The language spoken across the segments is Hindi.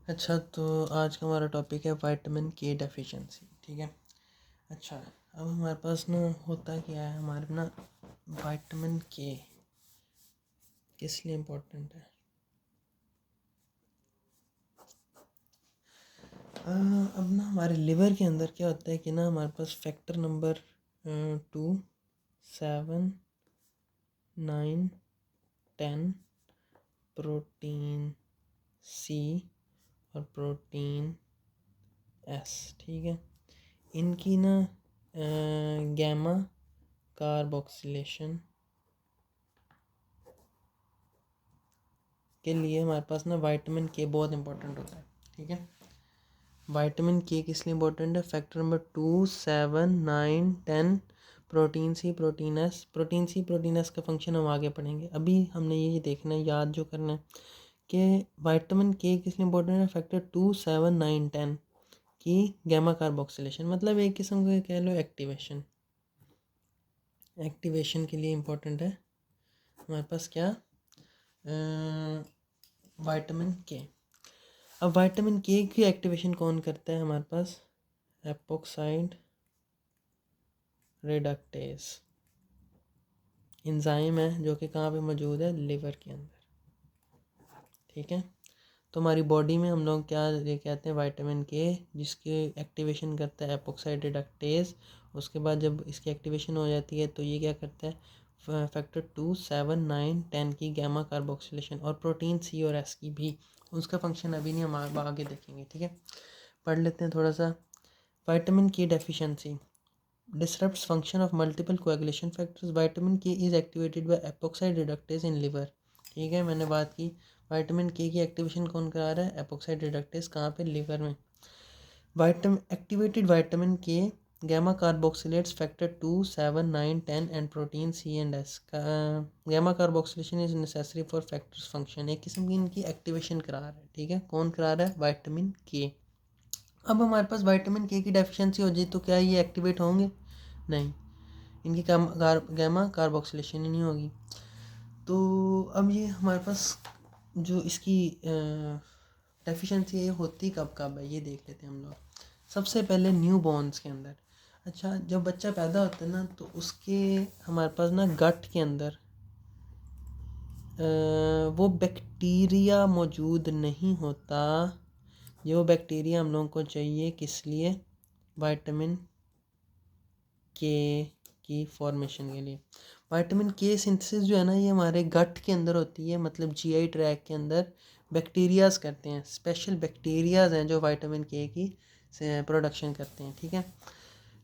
अच्छा, तो आज का हमारा टॉपिक है विटामिन के डेफिशिएंसी। ठीक है। अच्छा, अब हमारे पास ना होता क्या है, हमारे ना विटामिन के किस लिए इम्पोर्टेंट है। अब ना हमारे लिवर के अंदर क्या होता है कि ना हमारे पास फैक्टर नंबर 2, 7, 9, 10, प्रोटीन सी और प्रोटीन एस। ठीक है। इनकी ना गैमा कार्बोक्सिलेशन के लिए हमारे पास ना विटामिन के बहुत इंपॉर्टेंट होता है। ठीक है। विटामिन के किस लिए इंपॉर्टेंट है? Factor number 2, 7, 9, 10, protein C protein S. Protein C protein S का फंक्शन हम आगे पढ़ेंगे। अभी हमने ये देखना है, याद जो करना है कि विटामिन के किस लिए इंपॉर्टेंट है। फैक्टर 2, 7, 9, 10 की गैमा कार्बोक्सिलेशन, मतलब एक किस्म का कह लो एक्टिवेशन के लिए इम्पोर्टेंट है हमारे पास क्या, विटामिन के। अब विटामिन के की एक्टिवेशन कौन करता है हमारे पास? एपोक्साइड रिडक्टेज एंजाइम है जो कि कहाँ पे मौजूद है? लिवर के अंदर। ठीक है। तो हमारी बॉडी में हम लोग क्या ये कहते हैं, विटामिन के, जिसकी एक्टिवेशन करता है एपोक्साइड रिडक्टेज। उसके बाद जब इसकी एक्टिवेशन हो जाती है तो ये क्या करता है, फैक्टर 2, 7, 9, 10 की गैमा कार्बोक्सिलेशन और प्रोटीन सी और एस की भी। उसका फंक्शन अभी नहीं, हम आगे देखेंगे। ठीक है। पढ़ लेते हैं थोड़ा सा। विटामिन के deficiency disrupts function of multiple coagulation factors. Vitamin K is activated by epoxide reductase in liver. ठीक है, मैंने बात की विटामिन के की एक्टिवेशन कौन करा रहा है? Epoxide reductase. कहाँ पे? लिवर में। Activated vitamin K gamma carboxylates factor 2, 7, 9, 10 and protein C and S. Gamma carboxylation is necessary for factors function. एक किस्म की इनकी एक्टिवेशन करा रहा है। ठीक है। कौन करा रहा है? विटामिन के। अब हमारे पास विटामिन के की डेफिशिएंसी हो जाए तो क्या ये एक्टिवेट होंगे? नहीं, इनकी गैमा कार्बोक्सिलेशन ही नहीं होगी। तो अब ये हमारे पास जो इसकी डेफिशिएंसी है, ये होती कब कब है, ये देख लेते हैं हम लोग। सबसे पहले न्यू बॉर्न्स के अंदर। अच्छा, जब बच्चा पैदा होता है ना तो उसके हमारे पास ना गट के अंदर वो बैक्टीरिया मौजूद नहीं होता। ये वो बैक्टीरिया हम लोगों को चाहिए किस लिए? विटामिन के की फॉर्मेशन के लिए। विटामिन के सिंथेसिस जो है ना, ये हमारे गट के अंदर होती है, मतलब जीआई ट्रैक के अंदर बैक्टीरियाज करते हैं। स्पेशल बैक्टीरियाज हैं जो विटामिन के की प्रोडक्शन करते हैं। ठीक है।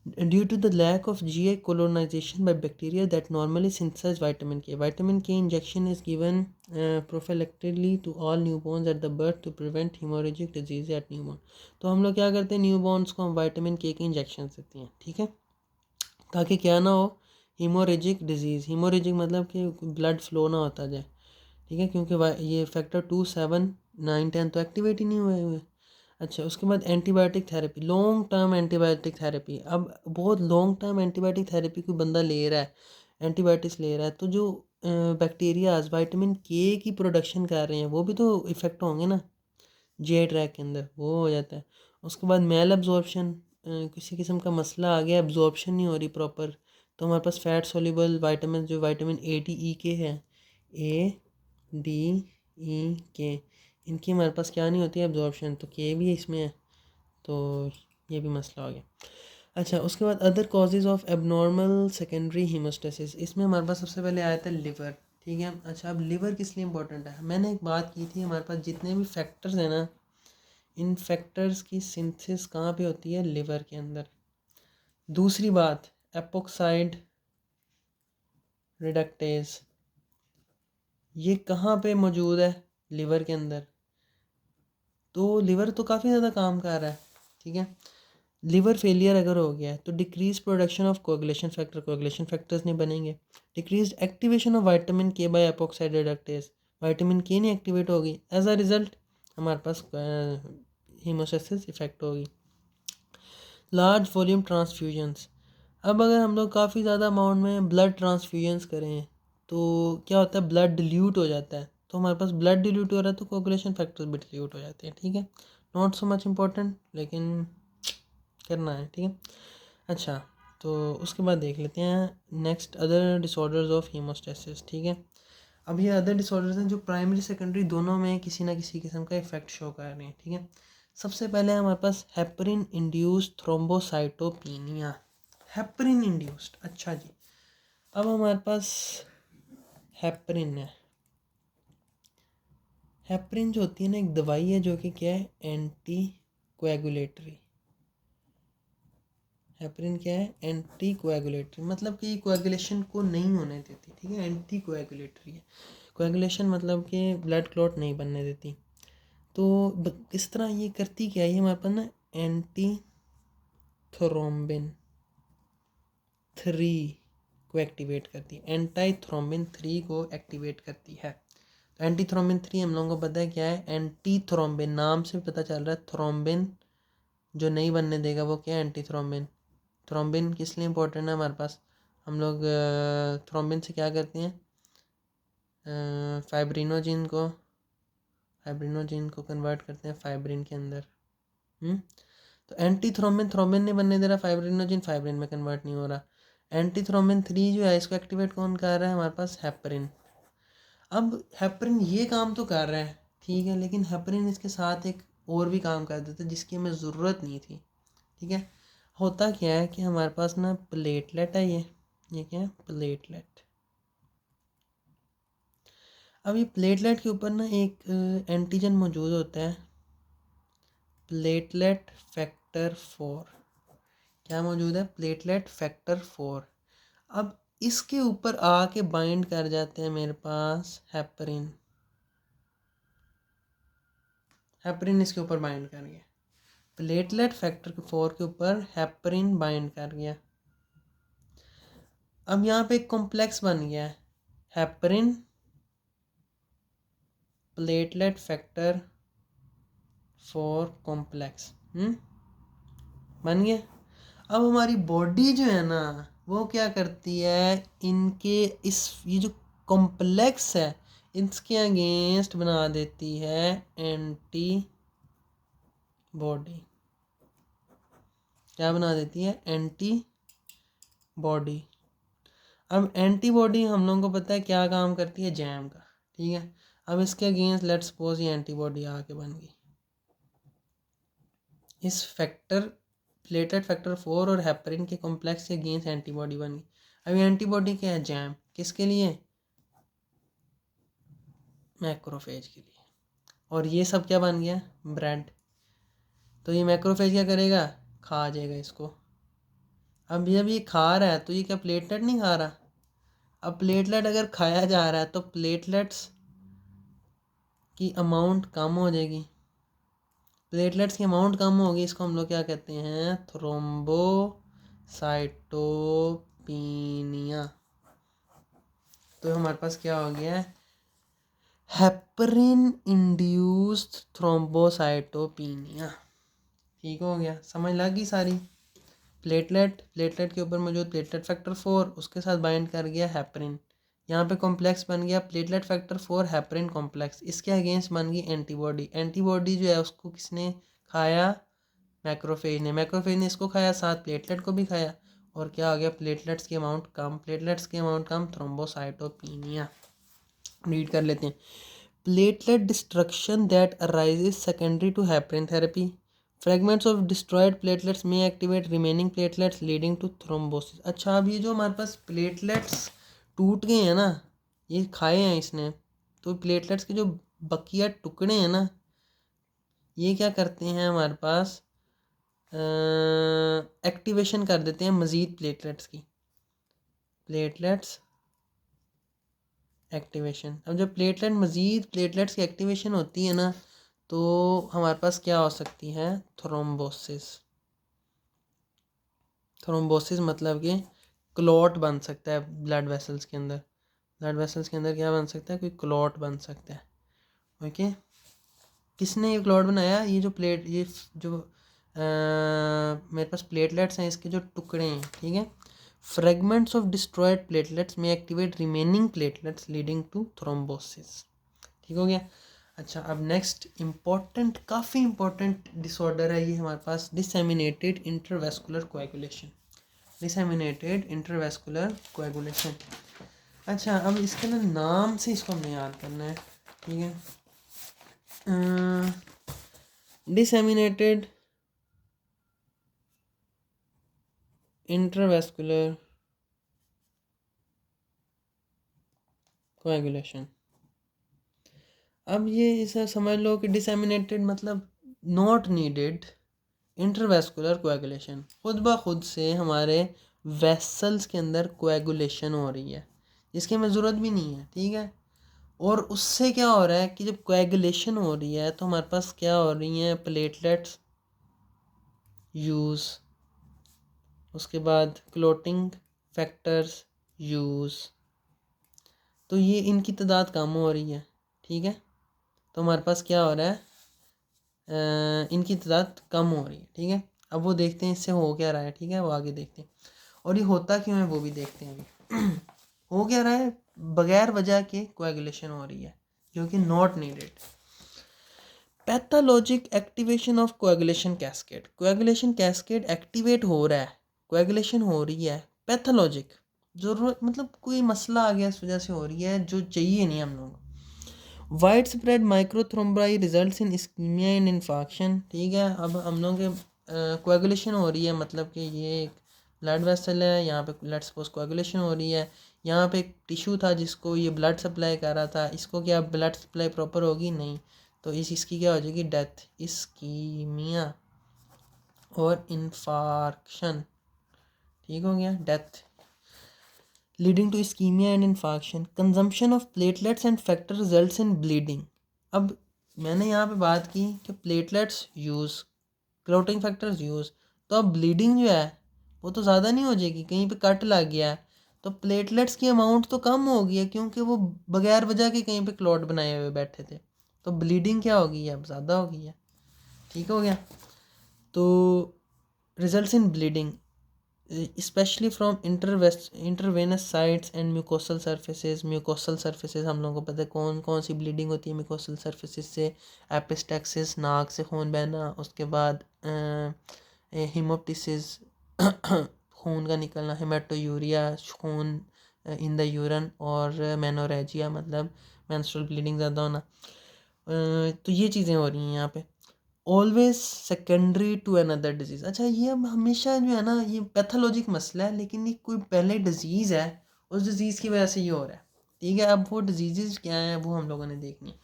Due to the lack of GI colonisation by bacteria that normally synthesise vitamin K injection is given prophylactically to all newborns at the birth to prevent haemorrhagic disease at newborn. तो हम लोग क्या करते हैं, न्यूबॉर्न्स को हम विटामिन के इंजेक्शन देते हैं। ठीक है, ताकि क्या ना हो, हीमोरेजिक डिजीज़। हीमोरेजिक मतलब कि ब्लड फ्लो ना होता जाए। ठीक है, क्योंकि ये फैक्टर 2, 7, 9, 10 तो एक्टिवेट ही नहीं हुए। अच्छा, उसके बाद antibiotic therapy, long term antibiotic therapy. अब बहुत लॉन्ग टर्म एंटीबायोटिक थेरेपी कोई बंदा ले रहा है, एंटीबायोटिक्स ले रहा है, तो जो बैक्टीरियाज विटामिन के की प्रोडक्शन कर रहे हैं वो भी तो इफ़ेक्ट होंगे ना जीआई ट्रैक के अंदर, वो हो जाता है। उसके बाद मेल एब्जॉर्प्शन, किसी किस्म का मसला आ गया, एब्जॉर्प्शन नहीं हो रही प्रॉपर, तो हमारे पास फैट सोल्यूबल विटामिन जो विटामिन ए डी ई के है, ए डी ई के, इनकी हमारे पास क्या नहीं होती है एब्जॉर्प्शन, तो के भी इसमें है, तो ये भी मसला हो गया। अच्छा, उसके बाद other causes of abnormal secondary haemostasis, इसमें हमारे पास सबसे पहले आया था लिवर। ठीक है। अच्छा, अब लिवर किस लिए इंपॉर्टेंट है? मैंने एक बात की थी, हमारे पास जितने भी फैक्टर्स हैं ना, इन फैक्टर्स की सिंथेसिस कहाँ पे होती है? लिवर के अंदर। दूसरी बात, एपोक्साइड रिडक्टेज, ये कहाँ पे मौजूद है? लिवर के अंदर। तो लिवर तो काफ़ी ज़्यादा काम कर रहा है। ठीक है। लिवर फेलियर अगर हो गया है तो decrease production of coagulation factor, coagulation factors नहीं बनेंगे। डिक्रीज एक्टिवेशन ऑफ विटामिन के बाय एपोक्साइड रिडक्टेज, विटामिन के नहीं एक्टिवेट होगी, एज अ रिजल्ट हमारे पास हीमोस्टेसिस इफेक्ट होगी। लार्ज वॉल्यूम ट्रांसफ्यूजन्स, अब अगर हम लोग काफ़ी ज़्यादा अमाउंट में ब्लड ट्रांसफ्यूजन्स करें तो क्या होता है? ब्लड डिल्यूट हो जाता है। तो हमारे पास ब्लड डिल्यूट हो रहा है तो कोगुलेशन फैक्टर्स भी डिल्यूट हो जाते हैं, ठीक है। नॉट सो मच इम्पोर्टेंट लेकिन करना है, ठीक है। अच्छा, तो उसके बाद देख लेते हैं next other disorders of haemostasis, ठीक है। अब ये अदर डिसऑर्डर्स हैं जो प्राइमरी सेकेंडरी दोनों में किसी ना किसी किस्म का इफेक्ट शो कर रहे हैं, ठीक है। सबसे पहले हमारे पास heparin induced thrombocytopenia, heparin induced. अच्छा जी, अब हमारे पास हेपरिन है। हेपरिन जो होती है ना एक दवाई है जो कि क्या है, एंटी कोएगुलेटरी। हेपरिन क्या है, एंटी कोएगुलेटरी, मतलब कि कोएगुलेशन को नहीं होने देती, ठीक है। एंटी कोएगुलेटरी है, कोएगुलेशन मतलब कि ब्लड क्लॉट नहीं बनने देती। तो इस तरह ये करती क्या है, ये हमारे पास ना एंटी थ्रोम्बिन 3 को एक्टिवेट करती है, एंटी थ्रोम्बिन 3 को एक्टिवेट करती है। तो एंटी थ्रोम्बिन 3 हम लोगों को पता है क्या है, एंटी थ्रोम्बिन, नाम से पता चल रहा है थ्रोम्बिन जो नहीं बनने देगा वो क्या है, एंटी थ्रोम्बिन। थ्रोम्बिन किस लिए इम्पोर्टेंट है हमारे पास, हम लोग थ्रोम्बिन से क्या करते हैं, फाइब्रिनोजिन को कन्वर्ट करते हैं फाइब्रिन के अंदर। तो एंटी थ्रोम्बिन, थ्रोम्बिन नहीं बनने दे रहा, फाइब्रिनोजिन फाइब्रिन में कन्वर्ट नहीं हो रहा। एंटी थ्रोम्बिन 3 जो है इसको एक्टिवेट कौन कर रहा है, हमारे पास हेपरिन। अब हेपरिन ये काम तो कर रहा है, ठीक है, लेकिन हेपरिन इसके साथ एक और भी काम कर देता है जिसकी हमें ज़रूरत नहीं थी, ठीक है। होता क्या है कि हमारे पास ना प्लेटलेट है, ये क्या है, प्लेटलेट। अब ये प्लेटलेट के ऊपर ना एक एंटीजन मौजूद होता है, प्लेटलेट फैक्टर 4। क्या मौजूद है, प्लेटलेट फैक्टर 4। अब इसके ऊपर आके बाइंड कर जाते हैं मेरे पास हेपरिन, हेपरिन इसके ऊपर बाइंड कर गया, प्लेटलेट फैक्टर 4 के ऊपर हेपरिन बाइंड कर गया। अब यहाँ पे एक कॉम्प्लेक्स बन गया है, हेपरिन प्लेटलेट फैक्टर 4 कॉम्प्लेक्स बन गया। अब हमारी बॉडी जो है ना वो क्या करती है, इनके ये जो कॉम्प्लेक्स है इसके अगेंस्ट बना देती है एंटी बॉडी। क्या बना देती है, एंटी बॉडी। अब एंटीबॉडी हम लोगों को पता है क्या काम करती है, जैम का, ठीक है। अब इसके अगेंस्ट लेट्स सपोज ये एंटीबॉडी आके बन गई, इस फैक्टर प्लेटलेट फैक्टर 4 और हेपरिन के कॉम्प्लेक्स के अगेंस्ट एंटीबॉडी बन गई। अब एंटीबॉडी क्या है, जैम, किसके लिए, मैक्रोफेज के लिए। और ये सब क्या बन गया, ब्रेड। तो ये मैक्रोफेज क्या करेगा, खा जाएगा इसको। अब जब ये खा रहा है तो ये क्या प्लेटलेट नहीं खा रहा। अब प्लेटलेट अगर खाया जा रहा है तो प्लेटलेट्स की अमाउंट कम हो जाएगी, प्लेटलेट्स की अमाउंट कम होगी, इसको हम लोग क्या कहते हैं, थ्रोम्बोसाइटोपिनिया। तो हमारे पास क्या हो गया है, हेपरिन इंड्यूस्ड थ्रोम्बोसाइटोपिनिया। ठीक हो गया, समझ लग गई सारी। प्लेटलेट के ऊपर मौजूद प्लेटलेट फैक्टर 4 उसके साथ बाइंड कर गया हेपरिन, यहाँ पे कॉम्प्लेक्स बन गया प्लेटलेट फैक्टर 4 हेपरिन कॉम्प्लेक्स, इसके अगेंस्ट बन गई एंटीबॉडी। एंटीबॉडी जो है उसको किसने खाया, मैक्रोफेज ने। मैक्रोफेज ने इसको खाया, साथ प्लेटलेट को भी खाया, और क्या हो गया, प्लेटलेट्स की अमाउंट कम, थ्रोम्बोसाइटोपिनिया। रीड कर लेते हैं, platelet destruction that arises secondary to heparin therapy, fragments of destroyed platelets में activate remaining platelets leading to thrombosis. अच्छा, अब ये जो हमारे पास प्लेटलेट्स टूट गए हैं ना, ये खाए हैं इसने, तो प्लेटलेट्स के जो बकिया टुकड़े हैं ना ये क्या करते हैं हमारे पास, एक्टिवेशन कर देते हैं मज़ीद प्लेटलेट्स की, प्लेटलेट्स एक्टिवेशन। अब जब मज़ीद प्लेटलेट्स की एक्टिवेशन होती है ना तो हमारे पास क्या हो सकती है, थ्रोम्बोसिस। थ्रोम्बोसिस मतलब कि क्लॉट बन सकता है ब्लड वेसल्स के अंदर, ब्लड वेसल्स के अंदर क्या बन सकता है, कोई क्लॉट बन सकता है। ओके, किसने ये क्लॉट बनाया, ये जो मेरे पास प्लेटलेट्स हैं इसके जो टुकड़े हैं, ठीक है। फ्रेगमेंट्स ऑफ डिस्ट्रॉयड प्लेटलेट्स में activate remaining platelets leading to thrombosis, ठीक हो गया। अच्छा, अब नेक्स्ट इम्पोर्टेंट, काफ़ी इम्पोर्टेंट डिसऑर्डर है ये हमारे पास, disseminated intravascular coagulation. Disseminated intravascular coagulation. अच्छा, अब इसके ना नाम से इसको हमने याद करना है, ठीक है। Disseminated intravascular coagulation. अब ये इसे समझ लो कि डिसेमिनेटेड मतलब नॉट नीडेड इंटरवेस्कुलर कोएगुलेशन, खुद ब खुद से हमारे वेसल्स के अंदर कोएगुलेशन हो रही है, जिसकी हमें ज़रूरत भी नहीं है, ठीक है। और उससे क्या हो रहा है कि जब कोएगुलेशन हो रही है तो हमारे पास क्या हो रही हैं, प्लेटलेट्स यूज़, उसके बाद क्लोटिंग फैक्टर्स यूज़, तो ये इनकी तादाद कम हो रही है, ठीक है। तो हमारे पास क्या हो रहा है, इनकी तादाद कम हो रही है, ठीक है। अब वो देखते हैं इससे हो क्या रहा है, ठीक है, वो आगे देखते हैं। और ये होता क्यों है वो भी देखते हैं अभी। हो क्या रहा है, बगैर वजह के कोएगुलेशन हो रही है जो कि not needed. Pathologic activation of coagulation cascade, coagulation cascade activate हो रहा है, कोएगुलेशन हो रही है, पैथोलॉजिक ज़रूरत मतलब कोई मसला आ गया इस वजह से हो रही है जो चाहिए नहीं हम लोग। Widespread microthrombi results in ischaemia and infarction, ठीक है। अब हम लोग के कोएगुलेशन हो रही है, मतलब कि ये एक ब्लड वेसल है, यहाँ पे लेट्स सपोज कोएगुलेशन हो रही है, यहाँ पे एक टिश्यू था जिसको ये ब्लड सप्लाई कर रहा था, इसको क्या ब्लड सप्लाई प्रॉपर होगी, नहीं, तो इसकी क्या हो जाएगी, डेथ, इस्कीमिया और इन्फार्क्शन, ठीक हो गया, death leading to ischemia and infarction. Consumption of platelets and factor results in bleeding. अब मैंने यहाँ पे बात की कि platelets use, clotting factors use, तो अब ब्लीडिंग जो है वो तो ज़्यादा नहीं हो जाएगी, कहीं पे कट लग गया है तो प्लेटलेट्स की अमाउंट तो कम हो गई है क्योंकि वो बगैर वजह के कहीं पे क्लॉट बनाए हुए बैठे थे, तो ब्लीडिंग क्या हो गई है, अब ज़्यादा हो गई है, ठीक हो गया। तो results in bleeding specially from intravenous sites and mucosal surfaces. Mucosal surfaces हम लोगों को पता है कौन कौन सी ब्लीडिंग होती है म्यूकोसल सर्फेसेज से, एपिस्टैक्सिस नाक से खून बहना, उसके बाद हिमोप्टिसिस खून का निकलना, हेमाटोयूरिया खून इन द यूरन, और मेनोरेजिया मतलब मेंस्ट्रुअल ब्लीडिंग ज़्यादा होना। तो ये चीज़ें हो रही हैं यहाँ पे। Always secondary to another disease. अच्छा, ये अब हमेशा जो है ना ये पैथोलॉजिक मसला है, लेकिन ये कोई पहले डिजीज़ है, उस डिज़ीज़ की वजह से ये हो रहा है, ठीक है। अब वो डिजीज़ क्या है वो हम लोगों ने देखनी है।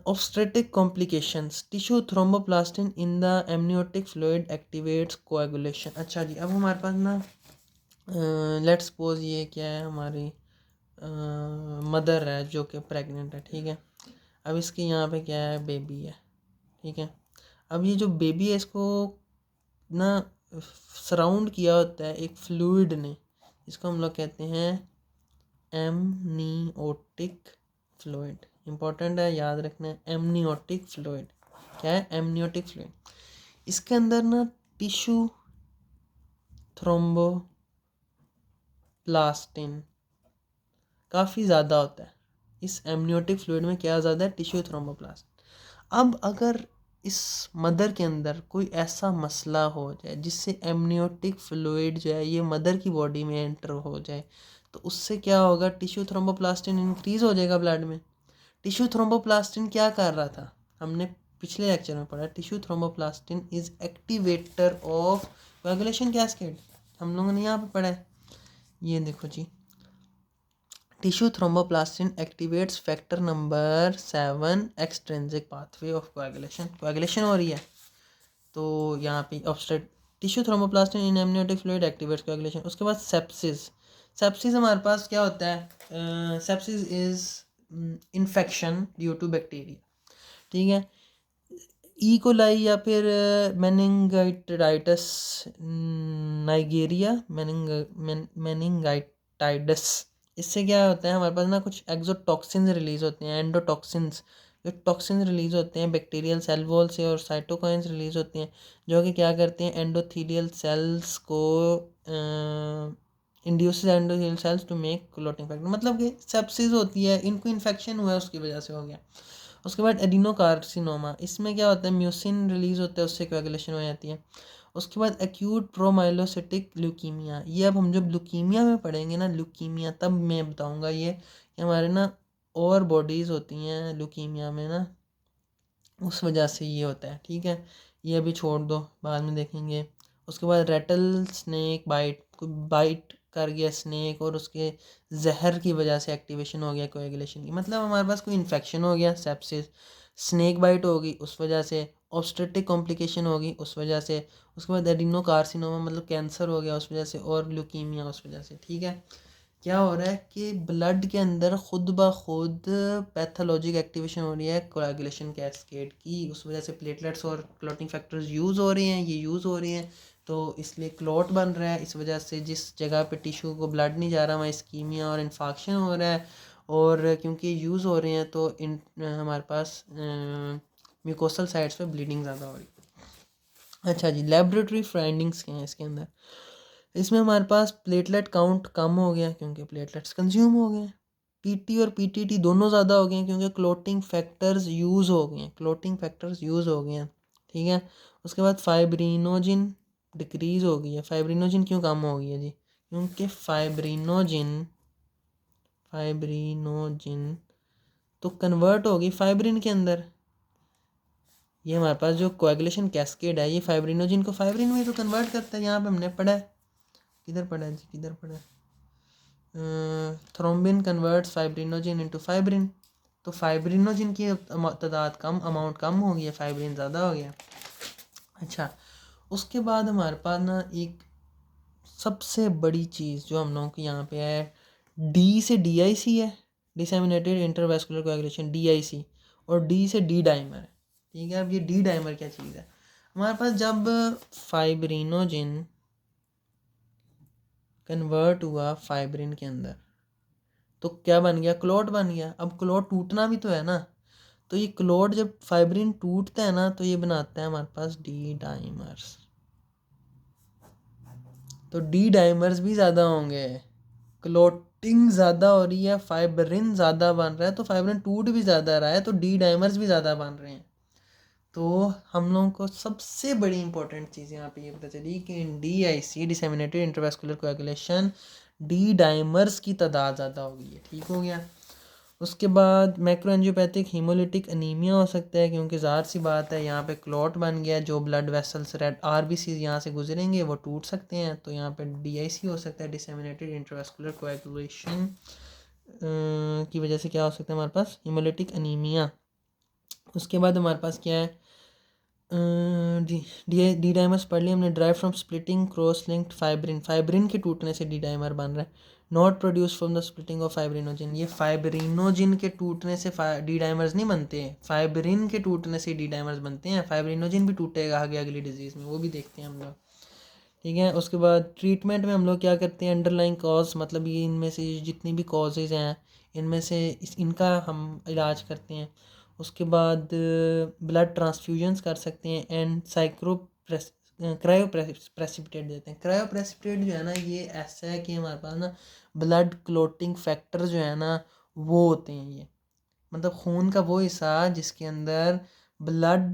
Obstetric complications, tissue thromboplastin in the amniotic fluid activates coagulation. अच्छा जी, अब हमारे पास ना लेट्स सपोज ये क्या है, हमारी मदर है जो कि प्रेग्नेंट है, ठीक है। अब इसके यहाँ पे क्या है, बेबी है, ठीक है। अब ये जो बेबी है इसको ना सराउंड किया होता है एक फ्लूइड ने, इसको हम लोग कहते हैं एमनियोटिक फ्लूइड। इंपॉर्टेंट है, याद रखना है, एमनियोटिक फ्लूइड क्या है, एमनियोटिक फ्लूइड। इसके अंदर ना टिश्यू थ्रोम्बोप्लास्टिन काफ़ी ज़्यादा होता है। इस एमनियोटिक फ्लूइड में क्या ज़्यादा है, टिश्यू थ्रोम्बोप्लास्टिन। अब अगर इस मदर के अंदर कोई ऐसा मसला हो जाए जिससे एमनियोटिक फ्लूइड जो है ये मदर की बॉडी में एंटर हो जाए, तो उससे क्या होगा, टिश्यू थ्रोम्बोप्लास्टिन इंक्रीज़ हो जाएगा ब्लड में। टिश्यू थ्रोम्बोप्लास्टिन क्या कर रहा था, हमने पिछले लेक्चर में पढ़ा, tissue thromboplastin is activator of coagulation cascade, हम लोगों ने यहाँ पे पढ़ा है। ये देखो जी, tissue thromboplastin activates factor number 7 extrinsic pathway of coagulation. Coagulation हो रही है तो यहाँ पे obstetric tissue thromboplastin in amniotic fluid activates coagulation. उसके बाद सेप्सिस। सेप्सिस हमारे पास क्या होता है, sepsis is infection due to bacteria, ठीक है। ई कोलाई या फिर मेनिंगाइटिस नाइजीरिया मेनिंगाइटाइडस। इससे क्या होता है, हमारे पास ना कुछ एक्सोटॉक्सिन्स रिलीज़ होते हैं, एंडोटॉक्सिन्स, जो टॉक्सिन्स रिलीज़ होते हैं बैक्टीरियल सेल वॉल से, और साइटोकाइंस रिलीज़ होते हैं जो कि क्या करते हैं, एंडोथीलियल सेल्स को induces endothelial cells to make clotting factor, मतलब कि सेप्सिस होती है, इनको इन्फेक्शन हुआ है उसकी वजह से हो गया। उसके बाद एडिनोकार्सिनोमा, इसमें क्या होता है, म्यूसिन रिलीज होता है, उससे कोएगुलेशन हो जाती है। उसके बाद एक्यूट प्रोमाइलोसिटिक ल्यूकीमिया, ये अब हम जब ल्यूकीमिया में पढ़ेंगे ना, ल्यूकीमिया, तब मैं बताऊंगा ये कि हमारे ना और बॉडीज़ होती हैं ल्यूकीमिया में ना, उस वजह से ये होता है, ठीक है। ये अभी छोड़ दो, बाद में देखेंगे। उसके बाद रेटल स्नेक बाइट, बाइट कर गया स्नेक और उसके जहर की वजह से एक्टिवेशन हो गया कोएगुलेशन की, मतलब हमारे पास कोई इन्फेक्शन हो गया, सेप्सिस, स्नेक बाइट होगी उस वजह से, ऑब्स्टेट्रिक कॉम्प्लिकेशन होगी उस वजह से, उसके बाद एडिनोकार्सिनोमा मतलब कैंसर हो गया उस वजह से, और ल्यूकीमिया उस वजह से, ठीक है। क्या हो रहा है कि ब्लड के अंदर खुद ब खुद पैथोलॉजिक एक्टिवेशन हो रही है कोएगुलेशन कैस्केड की, उस वजह से प्लेटलेट्स और क्लॉटिंग फैक्टर्स यूज़ हो रहे हैं, ये यूज़ हो रही हैं, तो इसलिए क्लॉट बन रहा है। इस वजह से जिस जगह पे टिश्यू को ब्लड नहीं जा रहा वहाँ इस्कीमिया और इन्फाक्शन हो रहा है, और क्योंकि यूज़ हो रहे हैं तो इन हमारे पास म्यूकोसल साइड्स पे ब्लीडिंग ज़्यादा हो रही है। अच्छा जी, लेबोरेटरी फाइंडिंग्स क्या हैं इसके अंदर, इसमें हमारे पास प्लेटलेट काउंट कम हो गया क्योंकि प्लेटलेट्स कंज्यूम हो गए, पीटी और पीटीटी दोनों ज़्यादा हो गए हैं क्योंकि क्लोटिंग फैक्टर्स यूज़ हो गए हैं, क्लोटिंग फैक्टर्स यूज़ हो गए हैं, ठीक है। उसके बाद फाइब्रिनोजिन डिक्रीज़ हो गई है। फाइब्रिनोजिन क्यों कम हो गई है जी, क्योंकि फाइब्रिनोजिन तो कन्वर्ट होगी फाइब्रिन के अंदर। ये हमारे पास जो कोएगुलेशन कैस्केड है, ये फाइब्रिनोजिन को फाइब्रिन में तो कन्वर्ट करता है, यहाँ पे हमने पढ़ा है, किधर पढ़ा है जी, किधर पढ़ा है, thrombin converts fibrinogen into fibrin, तो फाइब्रिनोजिन की तादाद कम, अमाउंट कम हो गई है, फाइब्रिन ज़्यादा हो गया। अच्छा, उसके बाद हमारे पास ना एक सबसे बड़ी चीज़ जो हम लोगों के यहाँ पे है, डी से DIC है, डिसेमिनेटेड इंटरवैस्कुलर कोएगुलेशन, DIC, और डी से डी डाइमर है, ठीक है। अब ये डी डाइमर क्या चीज़ है, हमारे पास जब फाइब्रिनोजिन कन्वर्ट हुआ फाइब्रिन के अंदर तो क्या बन गया, क्लॉट बन गया। अब क्लॉट टूटना भी तो है ना, तो ये क्लॉट जब फाइब्रिन टूटता है ना तो ये बनाता है हमारे पास डी डाइमर्स, तो डी डाइमर्स भी ज़्यादा होंगे, क्लोटिंग ज़्यादा हो रही है, फाइब्रिन ज़्यादा बन रहा है, तो फाइब्रिन टूट भी ज़्यादा रहा है, तो डी डाइमर्स भी ज़्यादा बन रहे हैं। तो हम लोगों को सबसे बड़ी इंपॉर्टेंट चीज़ यहाँ पे ये पता चली कि इन DIC, disseminated intravascular coagulation, D dimers की तादाद ज़्यादा हो गई है, ठीक हो गया। उसके बाद मैक्रोएंजियोपैथिक हीमोलिटिक अनीमिया हो सकता है क्योंकि ज़ाहिर सी बात है यहाँ पे क्लॉट बन गया, जो ब्लड वेसल्स रेड RBCs यहाँ से गुजरेंगे वो टूट सकते हैं, तो यहाँ पे DIC हो सकता है, डिसेमिनेटेड इंटरवैस्कुलर कोएगुलेशन की वजह से क्या हो सकता है हमारे पास, हीमोलिटिक अनीमिया। उसके बाद हमारे पास क्या है, डी डाइमर्स पढ़ लिया हमने, drive from splitting cross linked fibrin, fibrin के टूटने से डी डाइमर बन रहा है, not produce from the splitting of fibrinogen, ये फाइब्रिनोजिन के टूटने से डी डाइमर्स नहीं बनते हैं, फाइब्रिन के टूटने से डी डाइमर्स बनते हैं, फाइब्रिनोजिन भी टूटेगा आगे अगली डिजीज़ में, वो भी देखते हैं हम लोग, ठीक है। उसके बाद ट्रीटमेंट में हम लोग क्या करते हैं, अंडरलाइंग कॉज, मतलब ये इनमें से जितनी भी कॉजेज़ हैं इनमें से इनका हम इलाज करते हैं। उसके बाद ब्लड ट्रांसफ्यूजन्स कर सकते हैं, एंड क्रायो प्रेसिपिटेट देते हैं। क्रायो प्रेसिपिटेट जो है ना, ये ऐसा है कि हमारे पास ना ब्लड क्लोटिंग फैक्टर जो है ना वो होते हैं, ये मतलब खून का वो हिस्सा जिसके अंदर ब्लड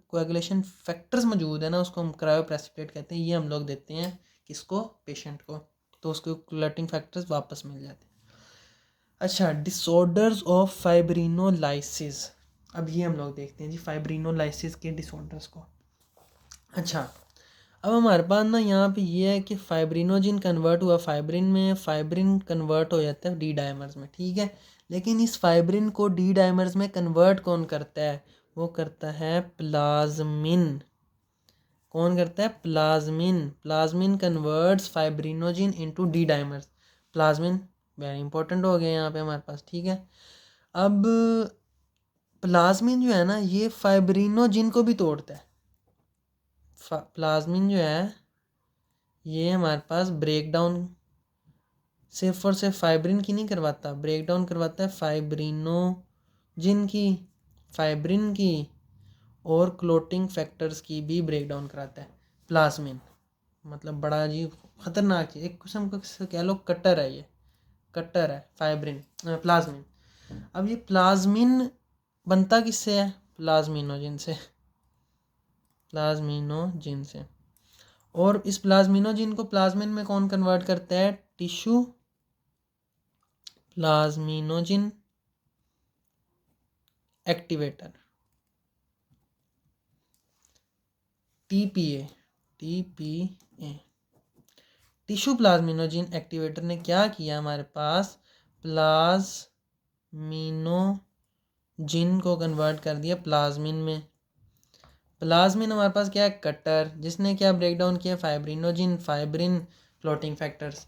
कोएगुलेशन फैक्टर्स मौजूद है ना, उसको हम क्रायो प्रेसिपिटेट कहते हैं, ये हम लोग देते हैं किसको, पेशेंट को, तो उसको क्लोटिंग फैक्टर्स वापस मिल जाते हैं। अच्छा, डिसऑर्डर्स ऑफ फाइब्रिनोलाइसिस, अब ये हम लोग देखते हैं जी फाइब्रिनोलाइसिस के डिसऑर्डर्स को। अच्छा, अब हमारे पास ना यहाँ पे ये है कि फाइब्रिनोजिन कन्वर्ट हुआ फाइब्रिन में, फाइब्रिन कन्वर्ट हो जाता है डी डाइमर्स में, ठीक है। लेकिन इस फाइब्रिन को डी डाइमर्स में कन्वर्ट कौन करता है, वो करता है प्लाज्मिन। कौन करता है, plasmin. Plasmin converts fibrinogen into D dimers, plasmin very important हो गया यहाँ पे हमारे पास, ठीक है। अब प्लाज्मिन जो है ना ये फाइब्रिनोजिन को भी तोड़ता है, प्लाज्मिन जो है ये हमारे पास ब्रेक डाउन सिर्फ और सिर्फ फाइब्रिन की नहीं करवाता, ब्रेक डाउन करवाता है फाइब्रिनोजिन की, फाइब्रिन की, और क्लोटिंग फैक्टर्स की भी ब्रेक डाउन कराता है प्लाज्मिन, मतलब बड़ा जी ख़तरनाक चीज़, एक किस्म का कह लो कट्टर है, ये कट्टर है फाइब्रिन प्लाज्मिन। अब ये प्लाज्मिन बनता किससे है? प्लाज्मिनोजिन से, प्लाज्मिनोजिन से। और इस प्लाज्मिनोजिन को प्लाज्मिन में कौन कन्वर्ट करता है? Tissue plasminogen activator, TPA, TPA. Tissue plasminogen activator ने क्या किया? हमारे पास प्लाज्मिनोजिन को कन्वर्ट कर दिया प्लाज्मिन में। प्लाज्मिन हमारे पास क्या है? कटर, जिसने क्या ब्रेक डाउन किया? Fibrinogen, fibrin, clotting factors.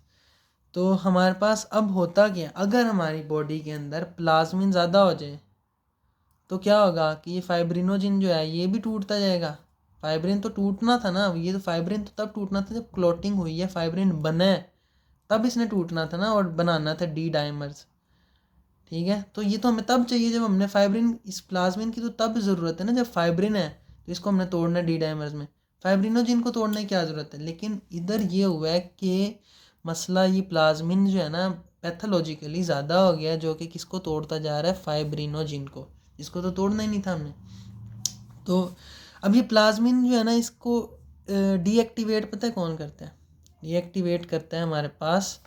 तो हमारे पास अब होता क्या? अगर हमारी बॉडी के अंदर प्लाज्मिन ज़्यादा हो जाए तो क्या होगा कि ये फाइब्रिनोजिन जो है ये भी टूटता जाएगा। फाइब्रिन तो टूटना था ना, ये तो फाइब्रिन तो तब टूटना था जब क्लोटिंग हुई है, फाइब्रिन बना है, तब इसने टूटना था ना और बनाना था डी डाइमर्स। ठीक है, तो ये तो हमें तब चाहिए जब हमने फाइब्रिन, इस प्लाज्मिन की तो तब ज़रूरत है ना जब फाइब्रिन है, तो इसको हमने तोड़ना है डी डाइमर्स में। फाइब्रिनोजिन को तोड़ने की क्या ज़रूरत है? लेकिन इधर ये हुआ है कि मसला ये प्लाज्मिन जो है ना पैथोलॉजिकली ज़्यादा हो गया, जो कि किसको तोड़ता जा रहा है? फाइब्रिनोजिन को, इसको तो तोड़ना ही नहीं था हमने। तो अब ये प्लाज्मिन जो है ना इसको डीएक्टिवेट पता है कौन करता है? डीएक्टिवेट करता है हमारे पास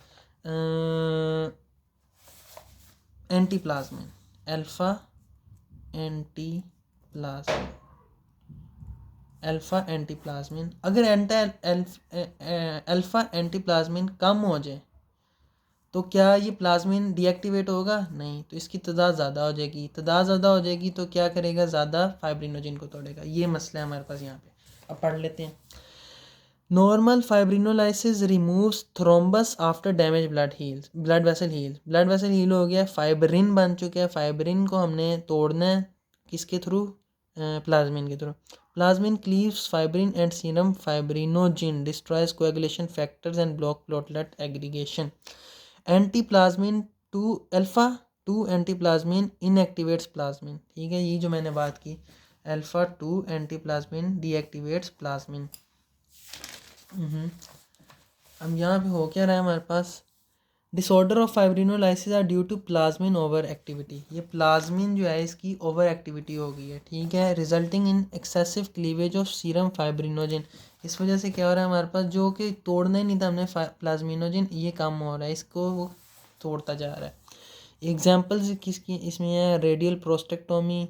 anti plasmin, alpha anti plasmin, alpha anti plasmin. अगर अल्फा एंटी प्लाज्मिन कम हो जाए तो क्या ये प्लाज्मिन डीएक्टिवेट होगा? नहीं, तो इसकी तादाद ज़्यादा हो जाएगी, तादाद ज़्यादा हो जाएगी तो क्या करेगा? ज़्यादा फाइब्रिनोजिन को तोड़ेगा। ये मसला है हमारे पास यहाँ पे। अब पढ़ लेते हैं। Normal fibrinolysis removes thrombus after damage blood heals, blood vessel heal, blood vessel heal हो गया, फाइब्रिन बन चुका है, फाइब्रिन को हमने तोड़ना है किसके थ्रू? प्लाज्मिन के थ्रू। Plasmin cleaves fibrin and serum fibrinogen, destroys coagulation factors and block platelet aggregation. Anti plasmin two alpha two anti plasmin inactivates plasmin. ठीक है, ये जो मैंने बात की, alpha two anti plasmin deactivates plasmin. अब यहाँ पे हो क्या रहा है हमारे पास? Disorder of fibrinolysis are due to plasmin over activity. ये प्लाज्मिन जो है इसकी ओवर एक्टिविटी हो गई है। ठीक है, resulting in excessive cleavage of serum fibrinogen. इस वजह से क्या हो रहा है हमारे पास, जो कि तोड़ना ही नहीं था हमने प्लाज्मिनोजिन, ये कम हो रहा है, इसको वो तोड़ता जा रहा है। एग्जाम्पल्स किसकी इसमें है? रेडियल प्रोस्टेक्टोमी,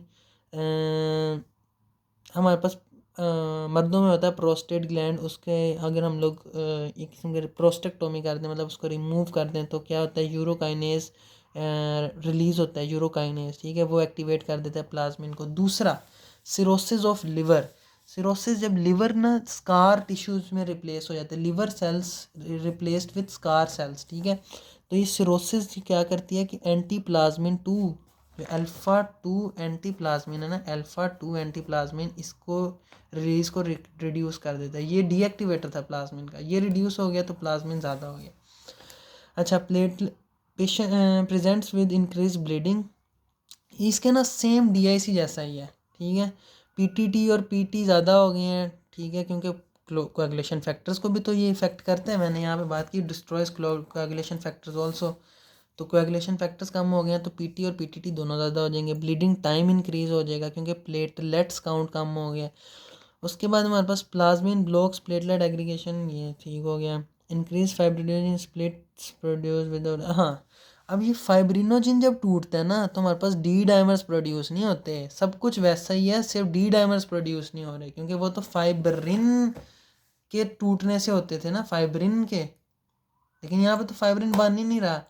हमारे पास मर्दों में होता है प्रोस्टेट ग्लैंड, उसके अगर हम लोग एक किस्म के प्रोस्टेक्टोमी करते हैं, मतलब उसको रिमूव करते हैं, तो क्या होता है? यूरोकाइनेज रिलीज़ होता है, यूरोकाइनेज। ठीक है, वो एक्टिवेट कर देता है प्लाज्मिन को। दूसरा, सिरोसिस ऑफ लिवर। सिरोसिस जब लिवर ना स्कार टिश्यूज़ में रिप्लेस हो जाते हैं, liver cells replaced with scar cells. ठीक है, तो ये सिरोसिस क्या करती है कि anti plasmin two, alpha two anti plasmin है ना, अल्फ़ा टू एंटी प्लाज्मिन, इसको रिलीज़ को रिड्यूस कर देता है। ये डीएक्टिवेटर था प्लाज्मिन का, ये रिड्यूस हो गया तो प्लाज्मिन ज़्यादा हो गया। अच्छा, patient presents with increase bleeding, इसके ना सेम डीआईसी जैसा ही है। ठीक है, पीटीटी और पीटी ज़्यादा हो गए हैं। ठीक है, क्योंकि कोएगुलेशन फैक्टर्स को भी तो ये इफेक्ट करते हैं। मैंने यहाँ पे बात की डिस्ट्रॉयज कोएगुलेशन फैक्टर्स ऑल्सो, तो कोएगुलेशन फैक्टर्स कम हो गए हैं तो पीटी और पीटीटी दोनों ज़्यादा हो जाएंगे। ब्लीडिंग टाइम इंक्रीज़ हो जाएगा क्योंकि प्लेटलेट्स काउंट कम हो गया। उसके बाद हमारे पास प्लाज्मिन ब्लॉक्स प्लेटलेट एग्रीगेशन, ये ठीक हो गया। Increase fibrinogen splits produce with, हाँ, अब ये फाइब्रिनोजिन जब टूटता है ना तो हमारे पास डी डाइमर्स प्रोड्यूस नहीं होते। सब कुछ वैसा ही है, सिर्फ डी डाइमर्स प्रोड्यूस नहीं हो रहे, क्योंकि वो तो फाइब्रिन के टूटने से होते थे ना, फाइब्रिन के। लेकिन यहाँ पे तो फाइब्रिन बन ही नहीं रहा,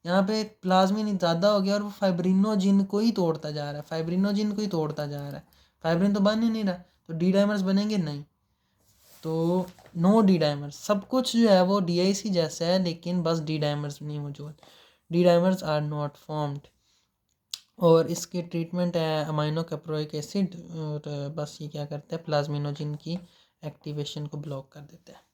यहाँ पे प्लाज्मिन ज़्यादा हो गया और वो फाइब्रिनोजिन को ही तोड़ता जा रहा है, फाइब्रिनोजिन को ही तोड़ता जा रहा है। फाइब्रिन तो बन ही नहीं रहा, तो डी डाइमर्स बनेंगे नहीं, तो नो डी डाइमर्स। सब कुछ जो है वो डीआईसी जैसा है, लेकिन बस डी डाइमर्स नहीं मौजूद, D dimers are not formed. और इसकी ट्रीटमेंट है अमाइनो कैप्रोइक एसिड, और बस ये क्या करता है? प्लाज्मिनोजिन की एक्टिवेशन को ब्लॉक कर देता है।